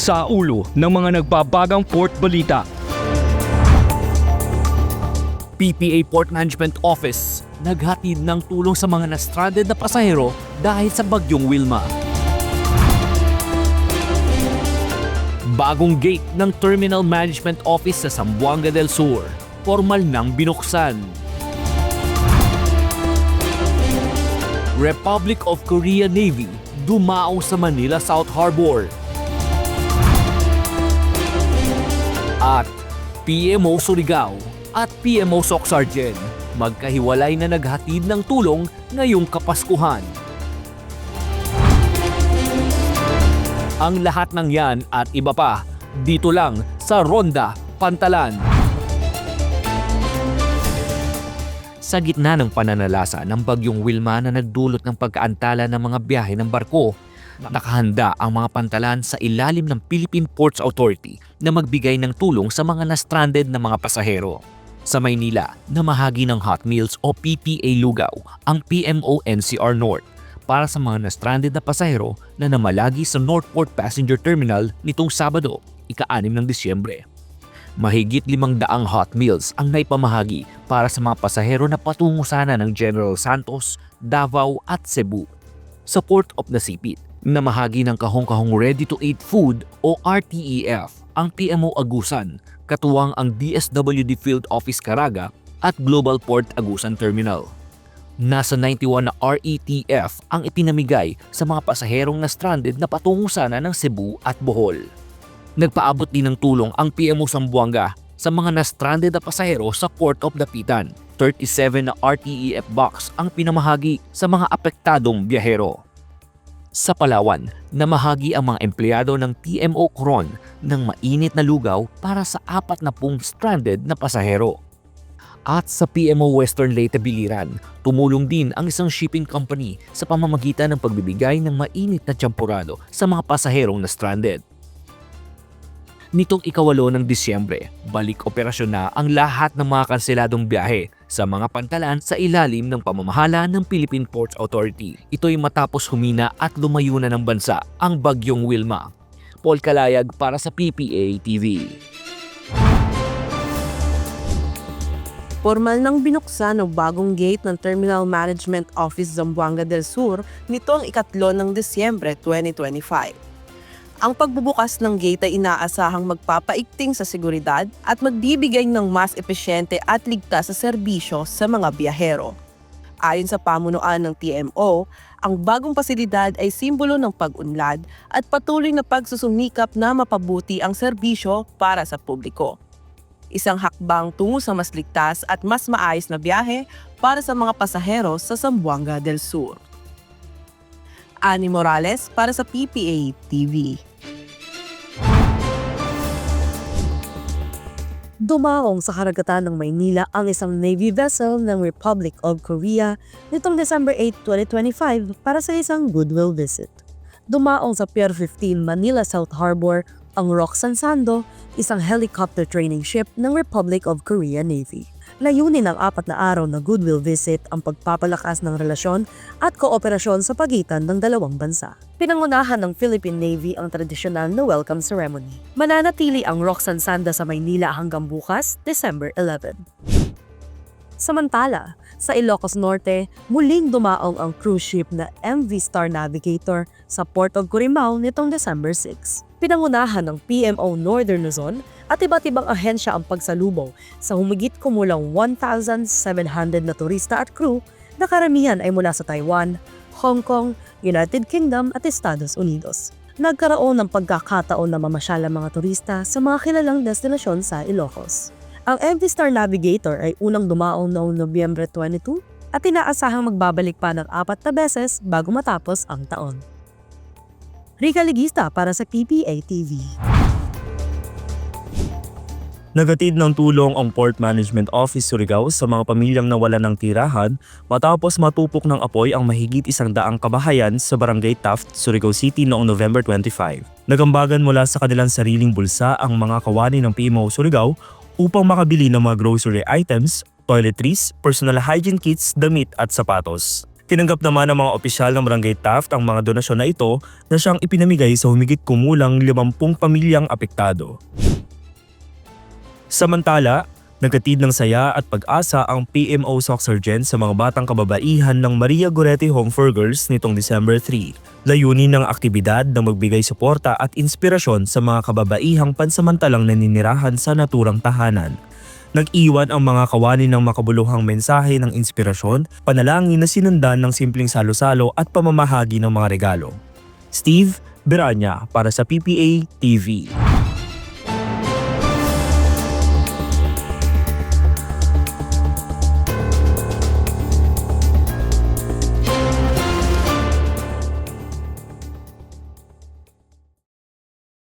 sa ulo ng mga nagbabagang port balita. PPA Port Management Office naghatid ng tulong sa mga na-stranded na pasahero dahil sa bagyong Wilma. Bagong gate ng Terminal Management Office sa Zamboanga del Sur, formal nang binuksan. Republic of Korea Navy dumao sa Manila South Harbor. At PMO Surigao at PMO Socsargen magkahiwalay na naghatid ng tulong ngayong Kapaskuhan. Ang lahat ng yan at iba pa dito lang sa Ronda Pantalan. Sa gitna ng pananalasa ng bagyong Wilma na nagdulot ng pagkaantala ng mga biyahe ng barko, nakahanda ang mga pantalan sa ilalim ng Philippine Ports Authority na magbigay ng tulong sa mga na-stranded na mga pasahero. Sa Maynila, namahagi ng Hot Meals o PPA Lugaw ang PMO NCR North para sa mga na-stranded na pasahero na namalagi sa Northport Passenger Terminal nitong Sabado, ika-6 ng Disyembre. Mahigit 500 hot meals ang naipamahagi para sa mga pasahero na patungo sana ng General Santos, Davao at Cebu. Sa Port of Nasipit, namahagi ng kahong-kahong ready-to-eat food o RTEF ang PMO Agusan, katuwang ang DSWD Field Office Caraga at Global Port Agusan Terminal. Nasa 91 na RETF ang ipinamigay sa mga pasaherong na stranded na patungo sana ng Cebu at Bohol. Nagpaabot din ng tulong ang PMO Zamboanga sa mga na-stranded na pasahero sa Port of Dapitan. 37 na RTEF box ang pinamahagi sa mga apektadong biyahero. Sa Palawan, namahagi ang mga empleyado ng PMO Coron ng mainit na lugaw para sa 40 stranded na pasahero. At sa PMO Western Leyte Biliran, tumulong din ang isang shipping company sa pamamagitan ng pagbibigay ng mainit na tsampurado sa mga pasaherong na stranded. Nitong ika-8 ng Disyembre, balik operasyon na ang lahat ng mga kanseladong biyahe sa mga pantalan sa ilalim ng pamamahala ng Philippine Ports Authority. Ito'y matapos humina at lumayo na ng bansa ang bagyong Wilma. Paul Calayag para sa PPA TV. Formal nang binuksan ang bagong gate ng Terminal Management Office Zamboanga del Sur nitong ika-3 ng Disyembre 2025. Ang pagbubukas ng gate ay inaasahang magpapaigting sa seguridad at magbibigay ng mas epesyente at ligtas na serbisyo sa mga biyahero. Ayon sa pamunuan ng TMO, ang bagong pasilidad ay simbolo ng pag-unlad at patuloy na pagsusumikap na mapabuti ang serbisyo para sa publiko. Isang hakbang tungo sa mas ligtas at mas maayos na biyahe para sa mga pasahero sa Zamboanga del Sur. Ani Morales para sa PPA TV. Dumaong sa karagatan ng Maynila ang isang Navy vessel ng Republic of Korea nitong December 8, 2025 para sa isang goodwill visit. Dumaong sa Pier 15 Manila South Harbor ang Roxanne Sando, isang helicopter training ship ng Republic of Korea Navy. Layunin ng 4 na araw na goodwill visit ang pagpapalakas ng relasyon at kooperasyon sa pagitan ng dalawang bansa. Pinangunahan ng Philippine Navy ang tradisyonal na welcome ceremony. Mananatili ang Roxanne Sanda sa Maynila hanggang bukas, December 11. Samantala, sa Ilocos Norte, muling dumaong ang cruise ship na MV Star Navigator sa Port of Corimao nitong December 6. Pinangunahan ng PMO Northern Luzon at iba't ibang ahensya ang pagsalubong sa humigit kumulang 1,700 na turista at crew na karamihan ay mula sa Taiwan, Hong Kong, United Kingdom at Estados Unidos. Nagkaroon ng pagkakataon na mamasyal ang mga turista sa mga kilalang destinasyon sa Ilocos. Ang MV Star Navigator ay unang dumaong noong Nobyembre 22 at inaasahang magbabalik pa ng 4 na beses bago matapos ang taon. Rica Ligista para sa PPA TV. Nagatid ng tulong ang Port Management Office Surigao sa mga pamilyang nawalan ng tirahan matapos matupok ng apoy ang mahigit 100 kabahayan sa Barangay Taft, Surigao City noong November 25. Nagambagan mula sa kanilang sariling bulsa ang mga kawani ng PMO Surigao upang makabili ng mga grocery items, toiletries, personal hygiene kits, damit at sapatos. Tinanggap naman ng mga opisyal ng Barangay Taft ang mga donasyon na ito na siyang ipinamigay sa humigit kumulang 50 pamilyang apektado. Samantala, naghatid ng saya at pag-asa ang PMO Soccer Gen sa mga batang kababaihan ng Maria Goretti Home for Girls nitong December 3. Layunin ng aktibidad na magbigay suporta at inspirasyon sa mga kababaihang pansamantalang naninirahan sa naturang tahanan. Nag-iwan ang mga kawani ng makabuluhang mensahe ng inspirasyon, panalangin na sinundan ng simpleng salo-salo at pamamahagi ng mga regalo. Steve Beranya para sa PPA TV.